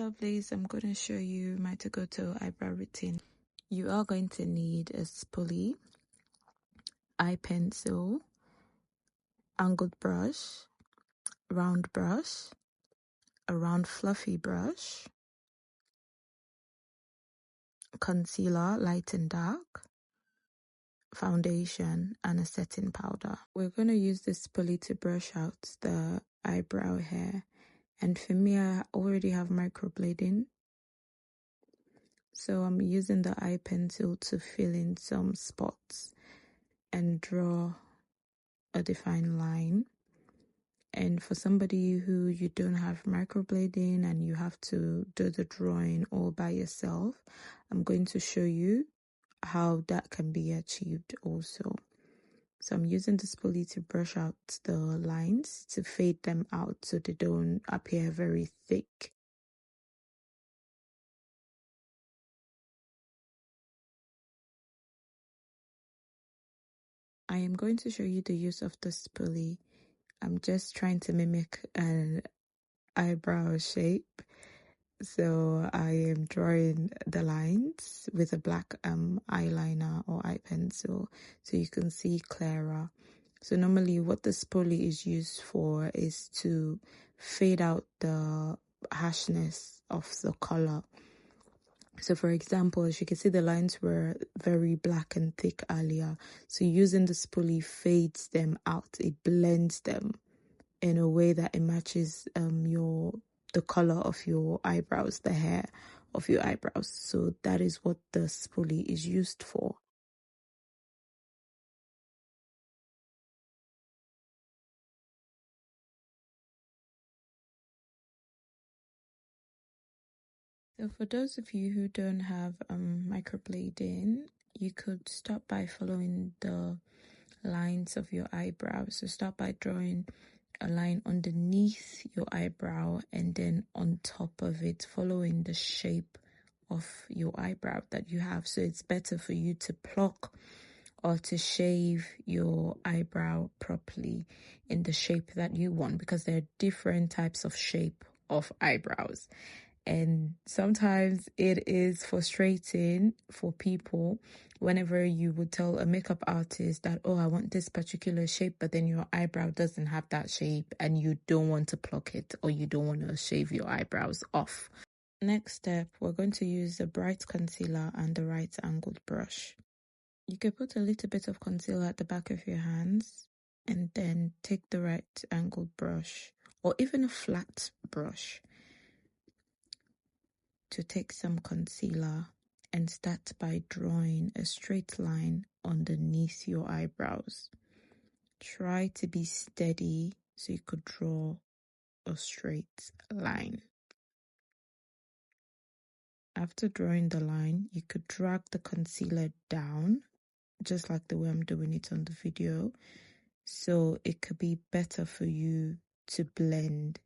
lovelies, I'm going to show you my to-go-to eyebrow routine. You are going to need a spoolie, eye pencil, angled brush, round brush, a round fluffy brush, concealer, light and dark, foundation, and a setting powder. We're going to use this spoolie to brush out the eyebrow hair. And for me, I already have microblading. So I'm using the eye pencil to fill in some spots and draw a defined line. And for somebody who you don't have microblading and you have to do the drawing all by yourself, I'm going to show you how that can be achieved also. So I'm using the spoolie to brush out the lines to fade them out so they don't appear very thick. I am going to show you the use of the spoolie. I'm just trying to mimic an eyebrow shape. So I am drawing the lines with a black eyeliner or eye pencil so you can see clearer. So normally what the spoolie is used for is to fade out the harshness of the color. So for example, as you can see, the lines were very black and thick earlier. So using the spoolie fades them out. It blends them in a way that it matches the color of your eyebrows, the hair of your eyebrows. So that is what the spoolie is used for. So for those of you who don't have microblading, you could start by following the lines of your eyebrows. So start by drawing a line underneath your eyebrow and then on top of it, following the shape of your eyebrow that you have. So it's better for you to pluck or to shave your eyebrow properly in the shape that you want, because there are different types of shape of eyebrows. And sometimes it is frustrating for people whenever you would tell a makeup artist that, oh, I want this particular shape, but then your eyebrow doesn't have that shape and you don't want to pluck it or you don't want to shave your eyebrows off. Next step, we're going to use the bright concealer and the right angled brush. You can put a little bit of concealer at the back of your hands and then take the right angled brush or even a flat brush to take some concealer and start by drawing a straight line underneath your eyebrows. Try to be steady so you could draw a straight line. After drawing the line, you could drag the concealer down, just like the way I'm doing it on the video, so it could be better for you to blend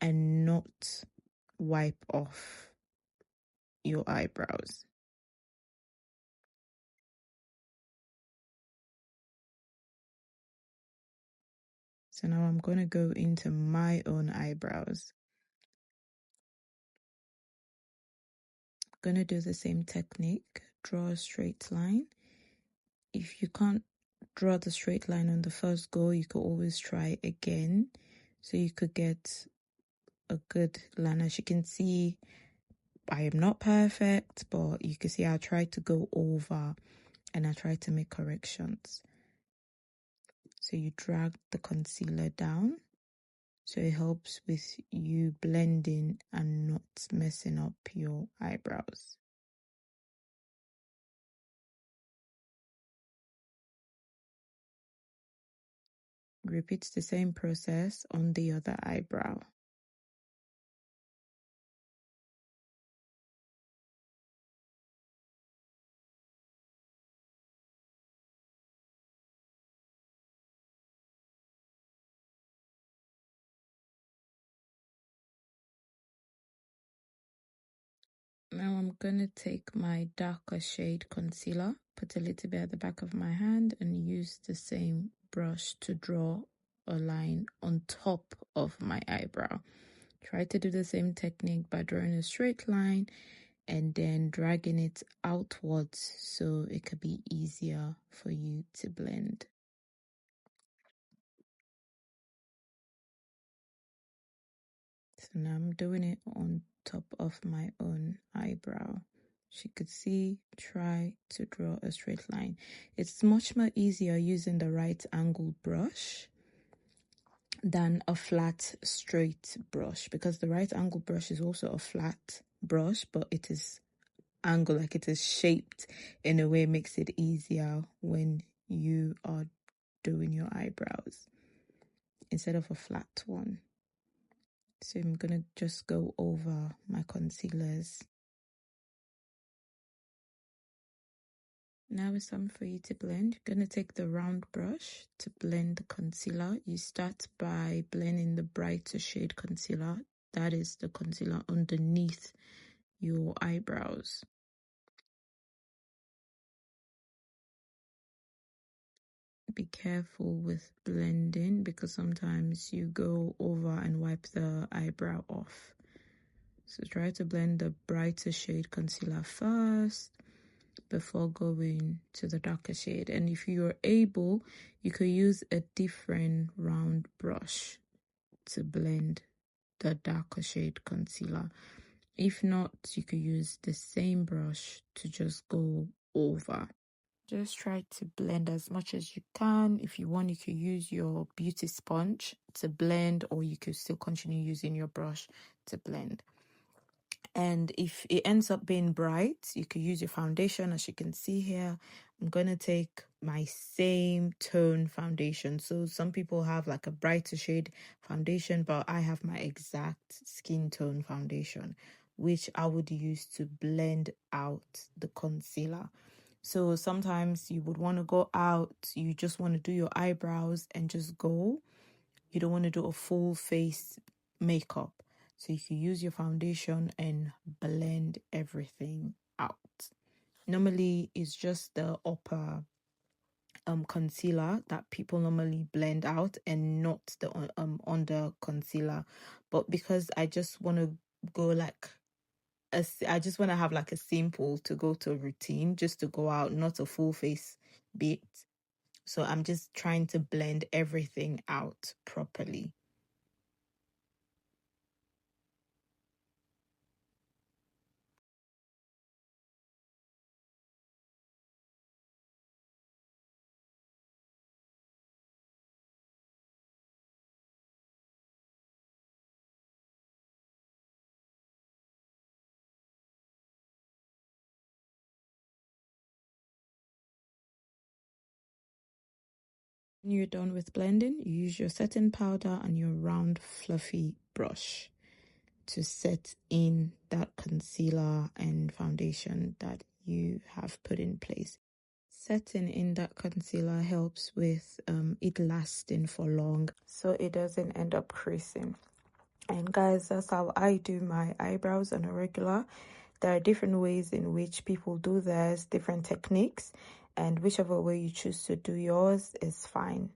and not wipe off your eyebrows. So now I'm going to go into my own eyebrows. I'm going to do the same technique, draw a straight line. If you can't draw the straight line on the first go, you could always try again. So you could get a good line. As you can see, I am not perfect, but you can see I try to go over and I try to make corrections. So you drag the concealer down, so it helps with you blending and not messing up your eyebrows. Repeat the same process on the other eyebrow. Now I'm going to take my darker shade concealer, put a little bit at the back of my hand and use the same brush to draw a line on top of my eyebrow. Try to do the same technique by drawing a straight line and then dragging it outwards so it could be easier for you to blend. So now I'm doing it on top of my own eyebrow. As you could see, try to draw a straight line. It's much more easier using the right angle brush than a flat straight brush, because the right angle brush is also a flat brush, but it is angle, like it is shaped in a way makes it easier when you are doing your eyebrows instead of a flat one. So I'm gonna just go over my concealers. Now it's time for you to blend. You're gonna take the round brush to blend the concealer. You start by blending the brighter shade concealer. That is the concealer underneath your eyebrows. Be careful with blending because sometimes you go over and wipe the eyebrow off. So try to blend the brighter shade concealer first before going to the darker shade. And if you're able, you could use a different round brush to blend the darker shade concealer. If not, you could use the same brush to just go over. Just try to blend as much as you can. If you want, you could use your beauty sponge to blend, or you could still continue using your brush to blend. And if it ends up being bright, you could use your foundation. As you can see here, I'm going to take my same tone foundation. So some people have like a brighter shade foundation, but I have my exact skin tone foundation, which I would use to blend out the concealer. So sometimes you would want to go out, you just want to do your eyebrows and just go. You don't want to do a full face makeup. So you can use your foundation and blend everything out. Normally, it's just the upper concealer that people normally blend out and not the under concealer. But because I just want to go like I just want to have like a simple to go to a routine, just to go out, not a full face bit. So I'm just trying to blend everything out properly. When you're done with blending, you use your setting powder and your round fluffy brush to set in that concealer and foundation that you have put in place. Setting in that concealer helps with it lasting for long, so it doesn't end up creasing. And guys, that's how I do my eyebrows on a regular. There are different ways in which people do theirs, different techniques, and whichever way you choose to do yours is fine.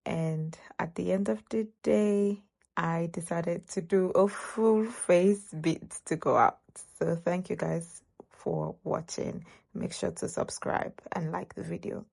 And at the end of the day, I decided to do a full face bit to go out. So thank you guys for watching. Make sure to subscribe and like the video.